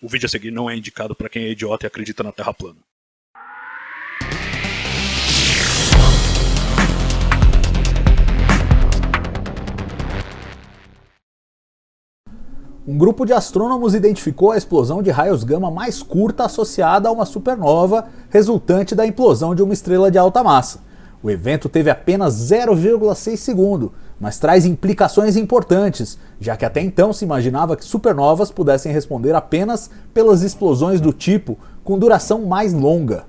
O vídeo a seguir não é indicado para quem é idiota e acredita na Terra plana. Um grupo de astrônomos identificou a explosão de raios gama mais curta associada a uma supernova resultante da implosão de uma estrela de alta massa. O evento teve apenas 0,6 segundo, mas traz implicações importantes, já que até então se imaginava que supernovas pudessem responder apenas pelas explosões do tipo com duração mais longa.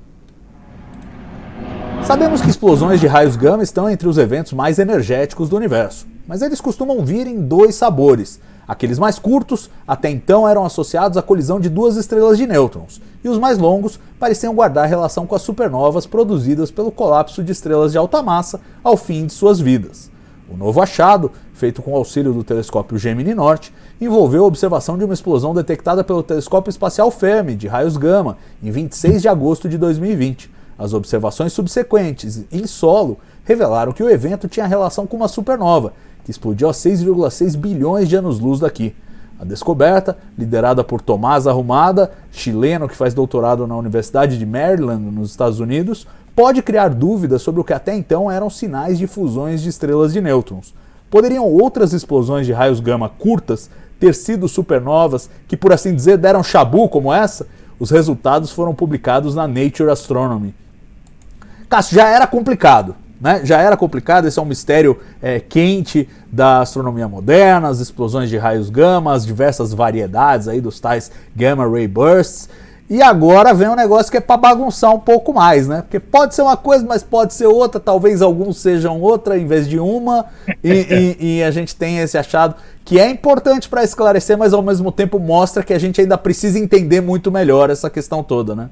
Sabemos que explosões de raios gama estão entre os eventos mais energéticos do universo, mas eles costumam vir em dois sabores. Aqueles mais curtos, até então, eram associados à colisão de duas estrelas de nêutrons, e os mais longos pareciam guardar relação com as supernovas produzidas pelo colapso de estrelas de alta massa ao fim de suas vidas. O novo achado, feito com o auxílio do telescópio Gemini Norte, envolveu a observação de uma explosão detectada pelo telescópio espacial Fermi de raios gama em 26 de agosto de 2020. As observações subsequentes em solo revelaram que o evento tinha relação com uma supernova, que explodiu a 6,6 bilhões de anos-luz daqui. A descoberta, liderada por Tomás Ahumada, chileno que faz doutorado na Universidade de Maryland, nos Estados Unidos, pode criar dúvidas sobre o que até então eram sinais de fusões de estrelas de nêutrons. Poderiam outras explosões de raios gama curtas ter sido supernovas que, por assim dizer, deram chabu como essa? Os resultados foram publicados na Nature Astronomy. Cássio, já era complicado. Já era complicado, esse é um mistério quente da astronomia moderna, as explosões de raios gama, as diversas variedades aí dos tais gamma ray bursts. E agora vem um negócio que é para bagunçar um pouco mais, né? Porque pode ser uma coisa, mas pode ser outra, talvez alguns sejam outra em vez de uma, e a gente tem esse achado que é importante para esclarecer, mas ao mesmo tempo mostra que a gente ainda precisa entender muito melhor essa questão toda, né?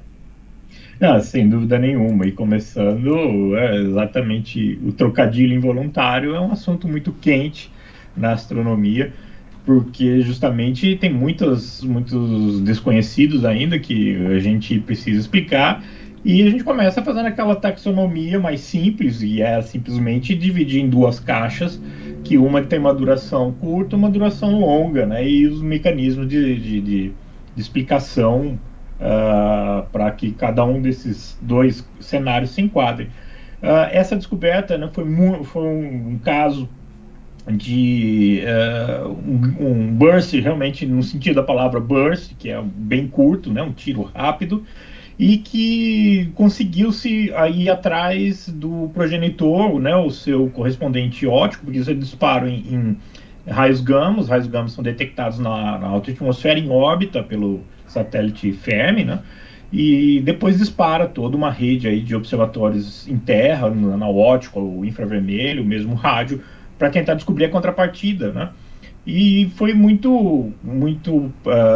Sem dúvida nenhuma. E começando, exatamente, o trocadilho involuntário é um assunto muito quente na astronomia, porque justamente tem muitos desconhecidos ainda que a gente precisa explicar, e a gente começa fazendo aquela taxonomia mais simples, e é simplesmente dividir em duas caixas, que uma tem uma duração curta e uma duração longa, né, e os mecanismos de explicação para que cada um desses dois cenários se enquadre. Essa descoberta, né, foi um caso de um burst, realmente no sentido da palavra burst, que é bem curto, né, um tiro rápido, e que conseguiu-se ir atrás do progenitor, né, o seu correspondente óptico, porque isso disparo em raios gama. Os raios gama são detectados na alta atmosfera em órbita pelo satélite Fermi, né? E depois dispara toda uma rede aí de observatórios em terra, na ótica, o infravermelho, mesmo rádio, para tentar descobrir a contrapartida, né? E foi muito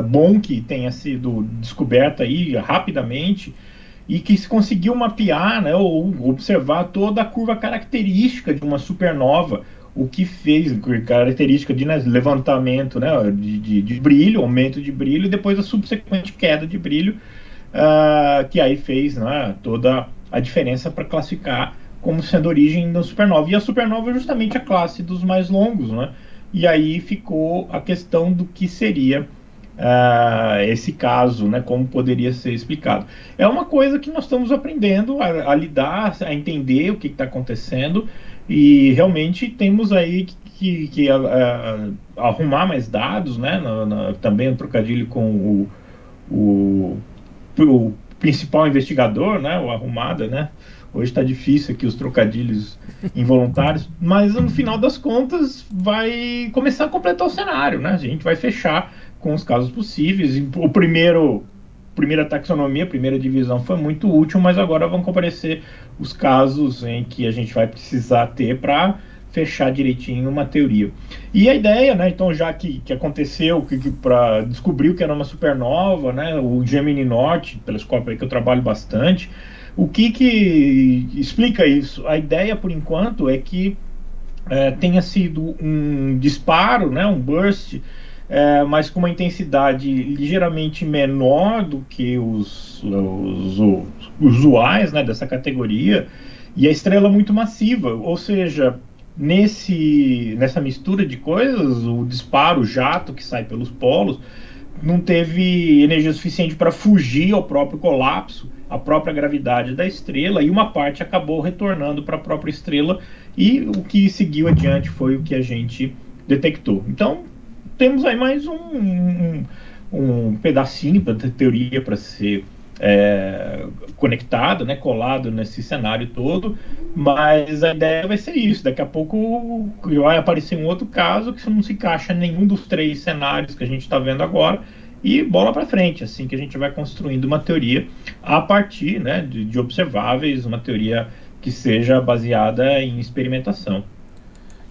bom que tenha sido descoberta aí rapidamente e que se conseguiu mapear, né, ou observar toda a curva característica de uma supernova, o que fez característica de levantamento, né, de brilho, aumento de brilho, e depois a subsequente queda de brilho, que aí fez, né, toda a diferença para classificar como sendo a origem da supernova. E a supernova é justamente a classe dos mais longos, né? E aí ficou a questão do que seria esse caso, né, como poderia ser explicado. É uma coisa que nós estamos aprendendo a lidar, a entender o que está acontecendo, e realmente temos aí que arrumar mais dados, né, também um trocadilho com o principal investigador, né, o Ahumada, né. Hoje está difícil aqui os trocadilhos involuntários, mas no final das contas vai começar a completar o cenário, né? A gente vai fechar com os casos possíveis. Primeira taxonomia, a primeira divisão foi muito útil, mas agora vão aparecer os casos em que a gente vai precisar ter para fechar direitinho uma teoria. E a ideia, né, então, já que aconteceu, para descobrir o que era uma supernova, né, o Gemini Norte, telescópio aí que eu trabalho bastante, o que explica isso? A ideia, por enquanto, é que tenha sido um disparo, né, um burst, mas com uma intensidade ligeiramente menor do que os usuais, né, dessa categoria, e a estrela muito massiva, ou seja, nessa mistura de coisas, o disparo, o jato que sai pelos polos, não teve energia suficiente para fugir ao próprio colapso, à própria gravidade da estrela, e uma parte acabou retornando para a própria estrela, e o que seguiu adiante foi o que a gente detectou. Então, temos aí mais um pedacinho da teoria para ser conectado, né, colado nesse cenário todo, mas a ideia vai ser isso. Daqui a pouco vai aparecer um outro caso que não se encaixa em nenhum dos 3 cenários que a gente está vendo agora, e bola para frente, assim que a gente vai construindo uma teoria a partir, né, de observáveis, uma teoria que seja baseada em experimentação.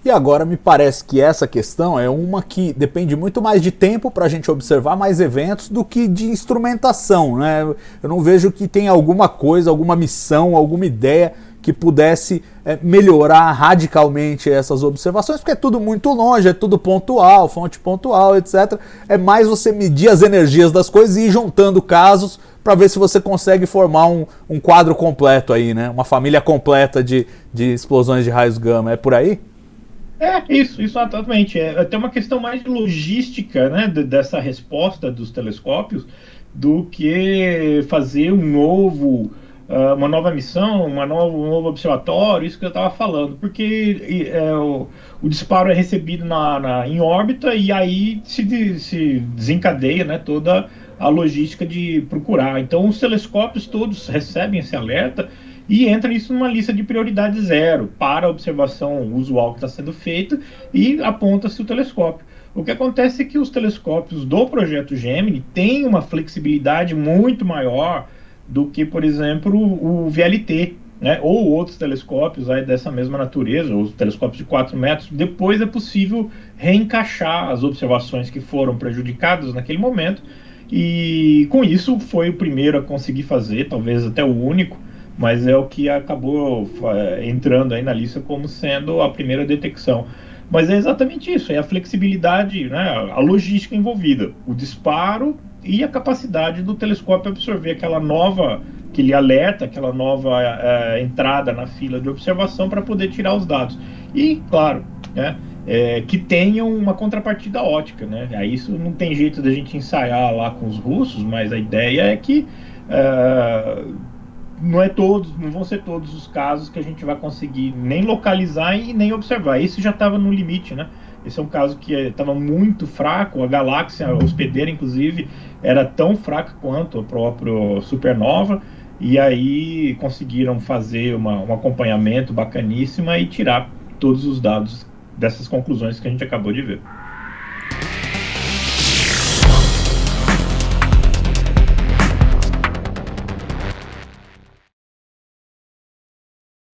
E agora me parece que essa questão é uma que depende muito mais de tempo para a gente observar mais eventos do que de instrumentação, né? Eu não vejo que tem alguma coisa, alguma missão, alguma ideia que pudesse melhorar radicalmente essas observações, porque é tudo muito longe, é tudo pontual, fonte pontual, etc. É mais você medir as energias das coisas e ir juntando casos para ver se você consegue formar um quadro completo aí, né? Uma família completa de explosões de raios gama. É por aí? Isso exatamente. Tem uma questão mais logística, né, dessa resposta dos telescópios do que fazer uma nova missão, um novo observatório, isso que eu estava falando, porque o disparo é recebido em órbita e aí se desencadeia, né, toda a logística de procurar. Então os telescópios todos recebem esse alerta e entra isso numa lista de prioridade 0 para a observação usual que está sendo feita, e aponta-se o telescópio. O que acontece é que os telescópios do projeto Gemini têm uma flexibilidade muito maior do que, por exemplo, o VLT, né, ou outros telescópios aí dessa mesma natureza, os telescópios de 4 metros. Depois é possível reencaixar as observações que foram prejudicadas naquele momento, e com isso foi o primeiro a conseguir fazer, talvez até o único, mas é o que acabou entrando aí na lista como sendo a primeira detecção. Mas é exatamente isso, é a flexibilidade, né, a logística envolvida, o disparo e a capacidade do telescópio absorver aquele alerta, aquela nova entrada na fila de observação para poder tirar os dados. E, claro, né, que tenham uma contrapartida ótica, né? Aí isso não tem jeito da gente ensaiar lá com os russos, mas a ideia é que não vão ser todos os casos que a gente vai conseguir nem localizar e nem observar. Esse já estava no limite, né? Esse é um caso que estava muito fraco, a galáxia hospedeira, inclusive, era tão fraca quanto a própria supernova, e aí conseguiram fazer um acompanhamento bacaníssimo e tirar todos os dados dessas conclusões que a gente acabou de ver.